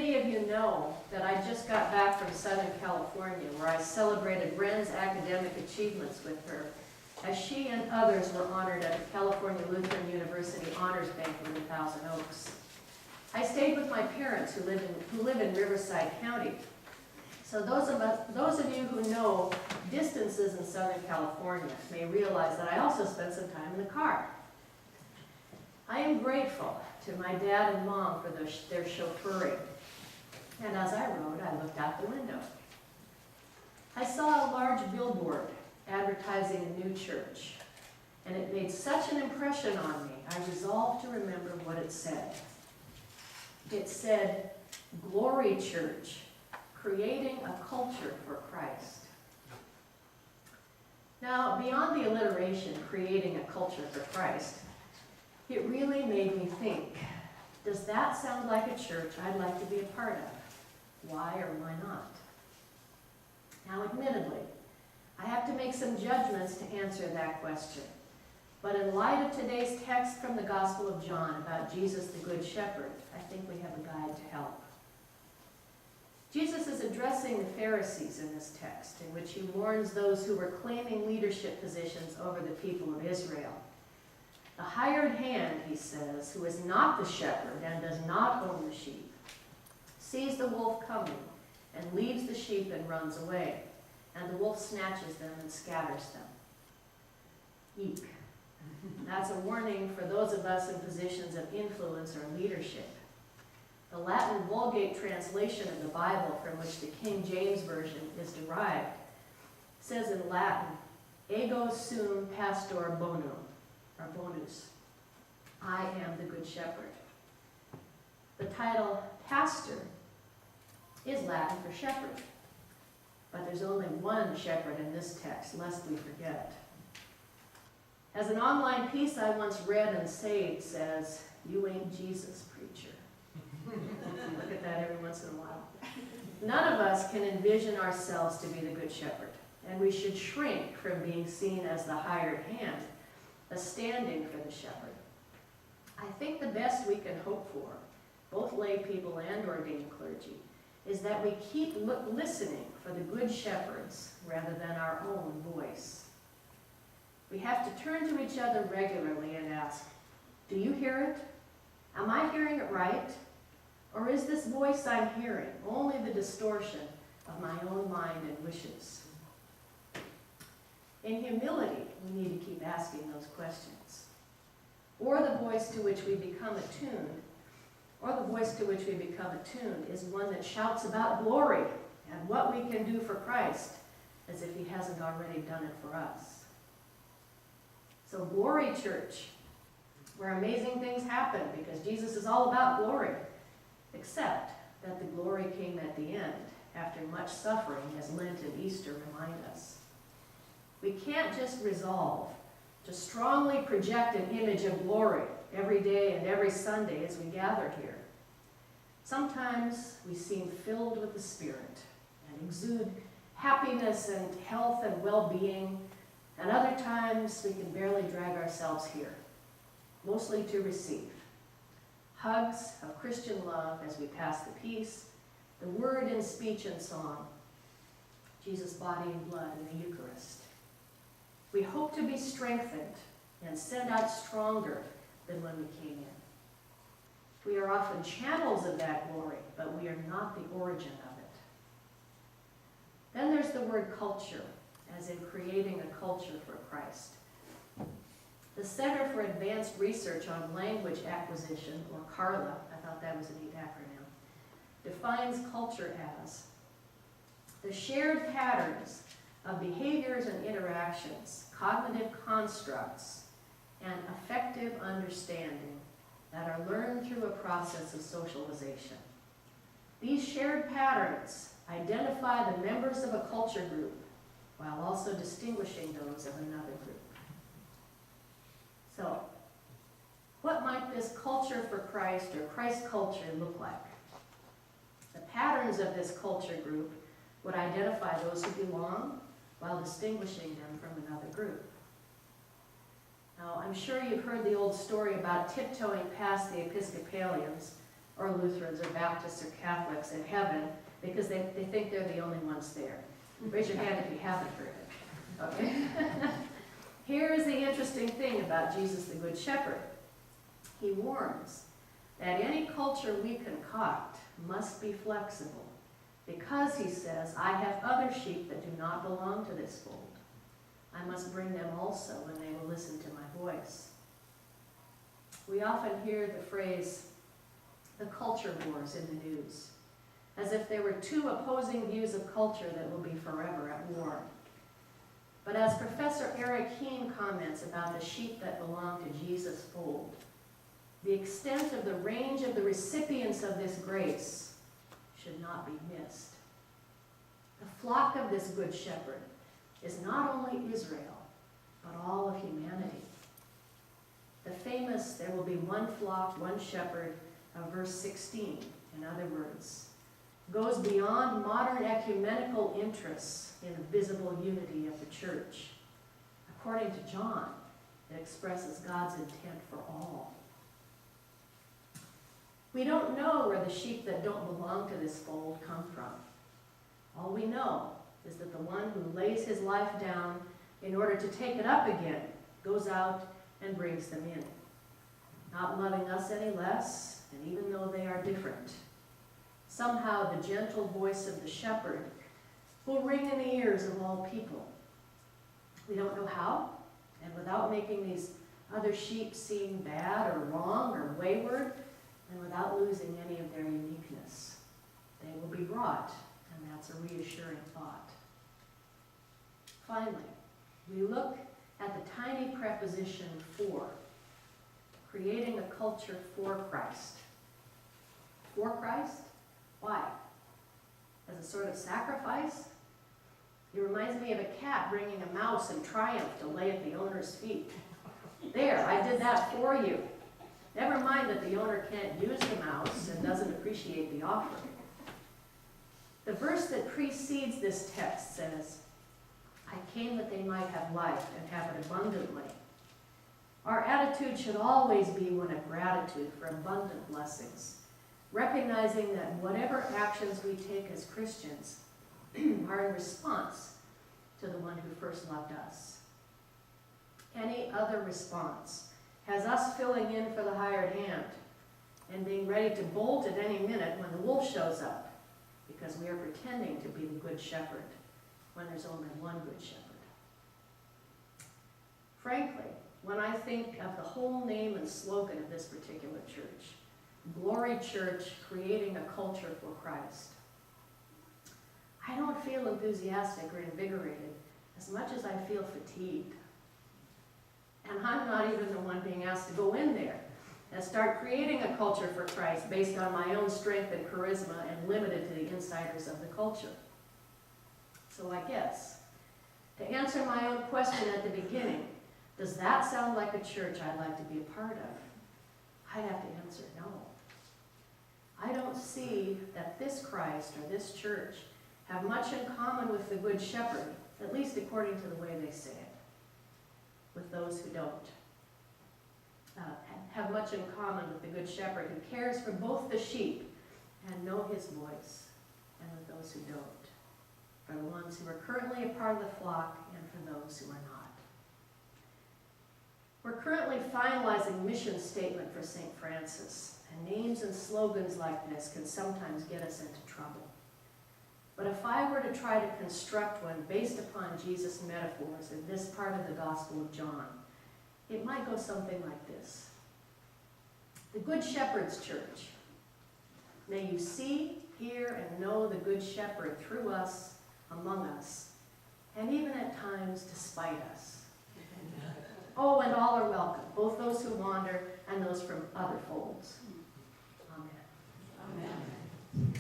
many of you know that I just got back from Southern California, where I celebrated Ren's academic achievements with her, as she and others were honored at the California Lutheran University Honors Banquet in Thousand Oaks. I stayed with my parents who live in Riverside County. So those of you who know distances in Southern California may realize that I also spent some time in the car. I am grateful to my dad and mom for their chauffeuring. And as I rode, I looked out the window. I saw a large billboard advertising a new church, and it made such an impression on me, I resolved to remember what it said. It said, "Glory Church, creating a culture for Christ." Now, beyond the alliteration, creating a culture for Christ, it really made me think, does that sound like a church I'd like to be a part of? Why or why not? Now, admittedly, I have to make some judgments to answer that question. But in light of today's text from the Gospel of John about Jesus the Good Shepherd, I think we have a guide to help. Jesus is addressing the Pharisees in this text, in which he warns those who were claiming leadership positions over the people of Israel. The hired hand, he says, who is not the shepherd and does not own the sheep, sees the wolf coming and leaves the sheep and runs away, and the wolf snatches them and scatters them. Eek. That's a warning for those of us in positions of influence or leadership. The Latin Vulgate translation of the Bible, from which the King James Version is derived, says in Latin, "Ego sum pastor bonum," or bonus. I am the good shepherd. The title pastor is Latin for shepherd, but there's only one shepherd in this text, lest we forget. As an online piece I once read and saved says, "You ain't Jesus, preacher." Look at that every once in a while. None of us can envision ourselves to be the good shepherd, and we should shrink from being seen as the hired hand, a stand-in for the shepherd. I think the best we can hope for, both lay people and ordained clergy, is that we keep listening for the good shepherds rather than our own voice. We have to turn to each other regularly and ask, do you hear it? Am I hearing it right? Or is this voice I'm hearing only the distortion of my own mind and wishes? In humility, we need to keep asking those questions. Or the voice to which we become attuned, is one that shouts about glory and what we can do for Christ, as if he hasn't already done it for us. So Glory Church, where amazing things happen because Jesus is all about glory, except that the glory came at the end, after much suffering, as Lent and Easter remind us. We can't just resolve to strongly project an image of glory every day and every Sunday as we gather here. Sometimes we seem filled with the Spirit and exude happiness and health and well-being, and other times we can barely drag ourselves here, mostly to receive. Hugs of Christian love as we pass the peace, the word in speech and song, Jesus' body and blood in the Eucharist. We hope to be strengthened and sent out stronger than when we came in. We are often channels of that glory, but we are not the origin of it. Then there's the word culture, as in creating a culture for Christ. The Center for Advanced Research on Language Acquisition, or CARLA, I thought that was a neat acronym, defines culture as the shared patterns of behaviors and interactions, cognitive constructs, and affective understanding that are learned through a process of socialization. These shared patterns identify the members of a culture group while also distinguishing those of another group. So, what might this culture for Christ or Christ culture look like? The patterns of this culture group would identify those who belong while distinguishing them from another group. Now, I'm sure you've heard the old story about tiptoeing past the Episcopalians or Lutherans or Baptists or Catholics in heaven because they think they're the only ones there. Raise your hand if you haven't heard it. Okay? Here's the interesting thing about Jesus the Good Shepherd. He warns that any culture we concoct must be flexible because, he says, I have other sheep that do not belong to this fold. I must bring them also when they will listen to my voice. We often hear the phrase, the culture wars, in the news, as if there were two opposing views of culture that will be forever at war. But as Professor Eric Keene comments about the sheep that belong to Jesus' fold, the extent of the range of the recipients of this grace should not be missed. The flock of this Good Shepherd is not only Israel, but all of humanity. The famous, there will be one flock, one shepherd, of verse 16, in other words, goes beyond modern ecumenical interests in the visible unity of the church. According to John, it expresses God's intent for all. We don't know where the sheep that don't belong to this fold come from. All we know is that the one who lays his life down in order to take it up again goes out and brings them in, not loving us any less, and even though they are different. Somehow the gentle voice of the shepherd will ring in the ears of all people. We don't know how, and without making these other sheep seem bad or wrong or wayward, and without losing any of their uniqueness, they will be brought, and that's a reassuring thought. Finally, we look at the tiny preposition for, creating a culture for Christ. For Christ? Why? As a sort of sacrifice? It reminds me of a cat bringing a mouse in triumph to lay at the owner's feet. There, I did that for you. Never mind that the owner can't use the mouse and doesn't appreciate the offer. The verse that precedes this text says, I came that they might have life and have it abundantly. Our attitude should always be one of gratitude for abundant blessings, recognizing that whatever actions we take as Christians are in response to the one who first loved us. Any other response has us filling in for the hired hand and being ready to bolt at any minute when the wolf shows up, because we are pretending to be the Good Shepherd when there's only one Good Shepherd. Frankly, when I think of the whole name and slogan of this particular church, Glory Church, creating a culture for Christ, I don't feel enthusiastic or invigorated as much as I feel fatigued. And I'm not even the one being asked to go in there and start creating a culture for Christ based on my own strength and charisma and limited to the insiders of the culture. So I guess, to answer my own question at the beginning, does that sound like a church I'd like to be a part of? I'd have to answer no. I don't see that this Christ or this church have much in common with the Good Shepherd, at least according to the way they say it, with those who don't. Have much in common with the Good Shepherd who cares for both the sheep and know his voice, and with those who don't, for the ones who are currently a part of the flock and for those who are not. We're currently finalizing mission statement for St. Francis, and names and slogans like this can sometimes get us into trouble. But if I were to try to construct one based upon Jesus' metaphors in this part of the Gospel of John, it might go something like this. The Good Shepherd's Church. May you see, hear, and know the Good Shepherd through us, among us, and even at times despite us. Oh, and all are welcome, both those who wander and those from other folds. Amen. Amen.